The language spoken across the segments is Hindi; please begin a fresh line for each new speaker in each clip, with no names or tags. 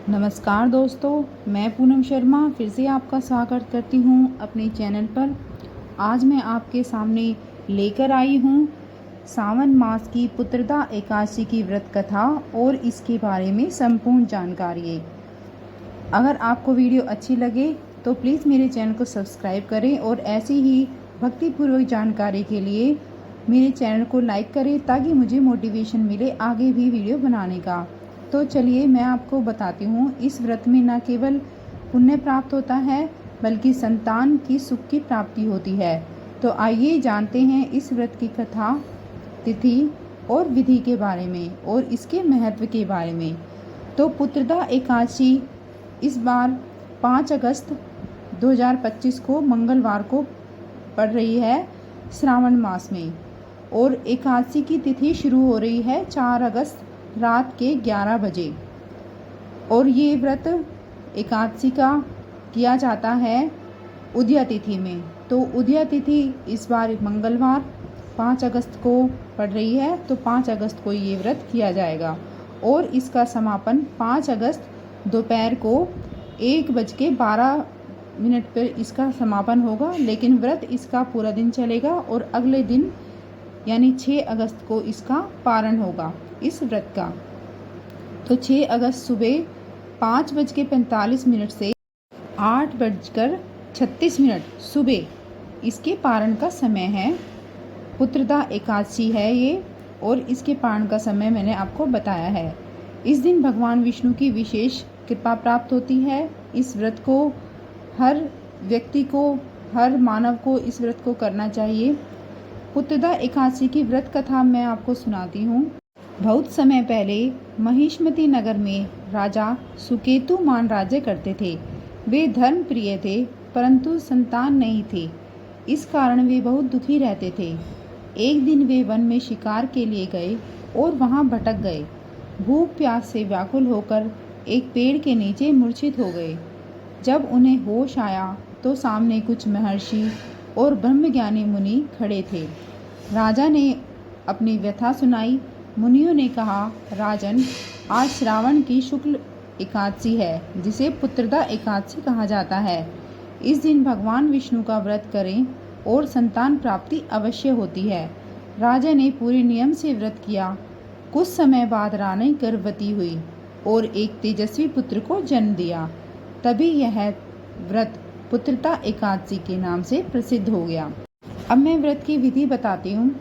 नमस्कार दोस्तों, मैं पूनम शर्मा फिर से आपका स्वागत करती हूँ अपने चैनल पर। आज मैं आपके सामने लेकर आई हूँ सावन मास की पुत्रदा एकादशी की व्रत कथा और इसके बारे में संपूर्ण जानकारी। अगर आपको वीडियो अच्छी लगे तो प्लीज़ मेरे चैनल को सब्सक्राइब करें और ऐसी ही भक्तिपूर्वक जानकारी के लिए मेरे चैनल को लाइक करें ताकि मुझे मोटिवेशन मिले आगे भी वीडियो बनाने का। तो चलिए मैं आपको बताती हूँ, इस व्रत में न केवल पुण्य प्राप्त होता है बल्कि संतान की सुख की प्राप्ति होती है। तो आइए जानते हैं इस व्रत की कथा, तिथि और विधि के बारे में और इसके महत्व के बारे में। तो पुत्रदा एकादशी इस बार 5 अगस्त 2025 को मंगलवार को पड़ रही है श्रावण मास में, और एकादशी की तिथि शुरू हो रही है 4 अगस्त रात के 11 बजे। और ये व्रत एकादशी का किया जाता है उदया तिथि में। तो उदया तिथि इस बार मंगलवार 5 अगस्त को पड़ रही है, तो 5 अगस्त को ये व्रत किया जाएगा और इसका समापन 5 अगस्त दोपहर को 1:12 पर इसका समापन होगा। लेकिन व्रत इसका पूरा दिन चलेगा और अगले दिन यानी 6 अगस्त को इसका पारण होगा इस व्रत का। तो 6 अगस्त सुबह 5:45 से 8:36 सुबह इसके पारण का समय है। पुत्रदा एकादशी है ये, और इसके पारण का समय मैंने आपको बताया है। इस दिन भगवान विष्णु की विशेष कृपा प्राप्त होती है। इस व्रत को हर व्यक्ति को, हर मानव को इस व्रत को करना चाहिए। पुत्रदा एकादशी की व्रत कथा मैं आपको सुनाती हूँ। बहुत समय पहले महिष्मती नगर में राजा सुकेतुमान राज्य करते थे। वे धर्म प्रिय थे परंतु संतान नहीं थे। इस कारण वे बहुत दुखी रहते थे। एक दिन वे वन में शिकार के लिए गए और वहां भटक गए। भूख प्यास से व्याकुल होकर एक पेड़ के नीचे मूर्छित हो गए। जब उन्हें होश आया तो सामने कुछ महर्षि और ब्रह्मज्ञानी मुनि खड़े थे। राजा ने अपनी व्यथा सुनाई। मुनियों ने कहा, राजन, आज श्रावण की शुक्ल एकादशी है जिसे पुत्रदा एकादशी कहा जाता है। इस दिन भगवान विष्णु का व्रत करें और संतान प्राप्ति अवश्य होती है। राजा ने पूरे नियम से व्रत किया। कुछ समय बाद रानी गर्भवती हुई और एक तेजस्वी पुत्र को जन्म दिया। तभी यह व्रत पुत्रदा एकादशी के नाम से प्रसिद्ध हो गया। अब मैं व्रत की विधि बताती हूँ।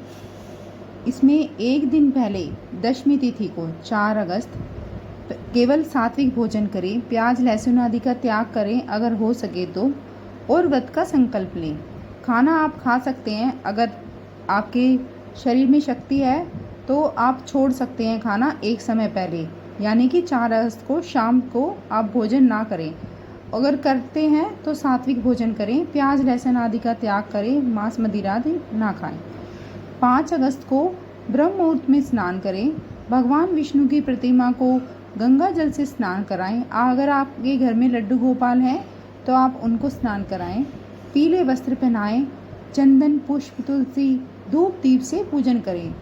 इसमें एक दिन पहले दशमी तिथि को 4 अगस्त केवल सात्विक भोजन करें, प्याज लहसुन आदि का त्याग करें अगर हो सके तो, और व्रत का संकल्प लें। खाना आप खा सकते हैं, अगर आपके शरीर में शक्ति है तो आप छोड़ सकते हैं खाना एक समय पहले, यानी कि 4 अगस्त को शाम को आप भोजन ना करें। अगर करते हैं तो सात्विक भोजन करें, प्याज लहसुन आदि का त्याग करें, मांस मदिरा आदि ना खाएं। 5 अगस्त को ब्रह्म मुहूर्त में स्नान करें। भगवान विष्णु की प्रतिमा को गंगा जल से स्नान कराएं। अगर आपके घर में लड्डू गोपाल हैं तो आप उनको स्नान कराएं। पीले वस्त्र पहनाएं। चंदन पुष्प तुलसी धूप दीप से पूजन करें।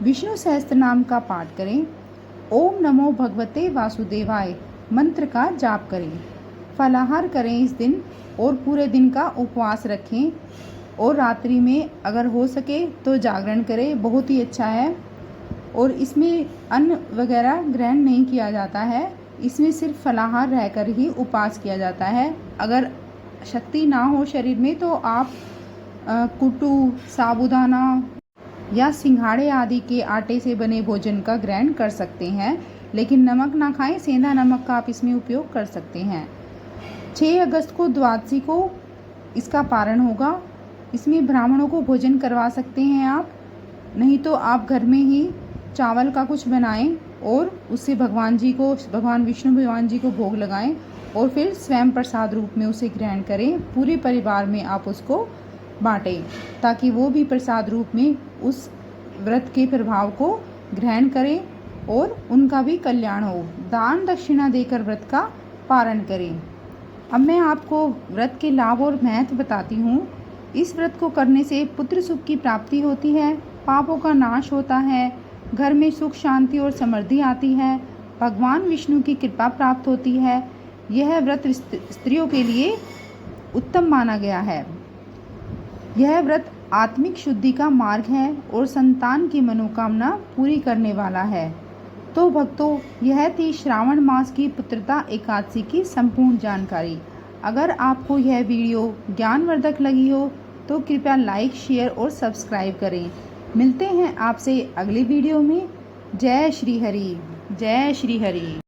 विष्णु सहस्त्र नाम का पाठ करें। ओम नमो भगवते वासुदेवाय मंत्र का जाप करें। फलाहार करें इस दिन और पूरे दिन का उपवास रखें, और रात्रि में अगर हो सके तो जागरण करें, बहुत ही अच्छा है। और इसमें अन्न वगैरह ग्रहण नहीं किया जाता है, इसमें सिर्फ फलाहार रहकर ही उपवास किया जाता है। अगर शक्ति ना हो शरीर में तो आप कुट्टू, साबूदाना या सिंघाड़े आदि के आटे से बने भोजन का ग्रहण कर सकते हैं, लेकिन नमक ना खाएं। सेंधा नमक का आप इसमें उपयोग कर सकते हैं। 6 अगस्त को द्वादशी को इसका पारण होगा। इसमें ब्राह्मणों को भोजन करवा सकते हैं आप, नहीं तो आप घर में ही चावल का कुछ बनाएं और उससे भगवान विष्णु भगवान जी को भोग लगाएं और फिर स्वयं प्रसाद रूप में उसे ग्रहण करें। पूरे परिवार में आप उसको बांटें ताकि वो भी प्रसाद रूप में उस व्रत के प्रभाव को ग्रहण करें और उनका भी कल्याण हो। दान दक्षिणा देकर व्रत का पारण करें। अब मैं आपको व्रत के लाभ और महत्व बताती हूँ। इस व्रत को करने से पुत्र सुख की प्राप्ति होती है, पापों का नाश होता है, घर में सुख शांति और समृद्धि आती है, भगवान विष्णु की कृपा प्राप्त होती है। यह व्रत स्त्रियों के लिए उत्तम माना गया है। यह व्रत आत्मिक शुद्धि का मार्ग है और संतान की मनोकामना पूरी करने वाला है। तो भक्तों, यह थी श्रावण मास की पुत्रदा एकादशी की संपूर्ण जानकारी। अगर आपको यह वीडियो ज्ञानवर्धक लगी हो तो कृपया लाइक, शेयर और सब्सक्राइब करें। मिलते हैं आपसे अगली वीडियो में। जय श्री हरि, जय श्री हरि।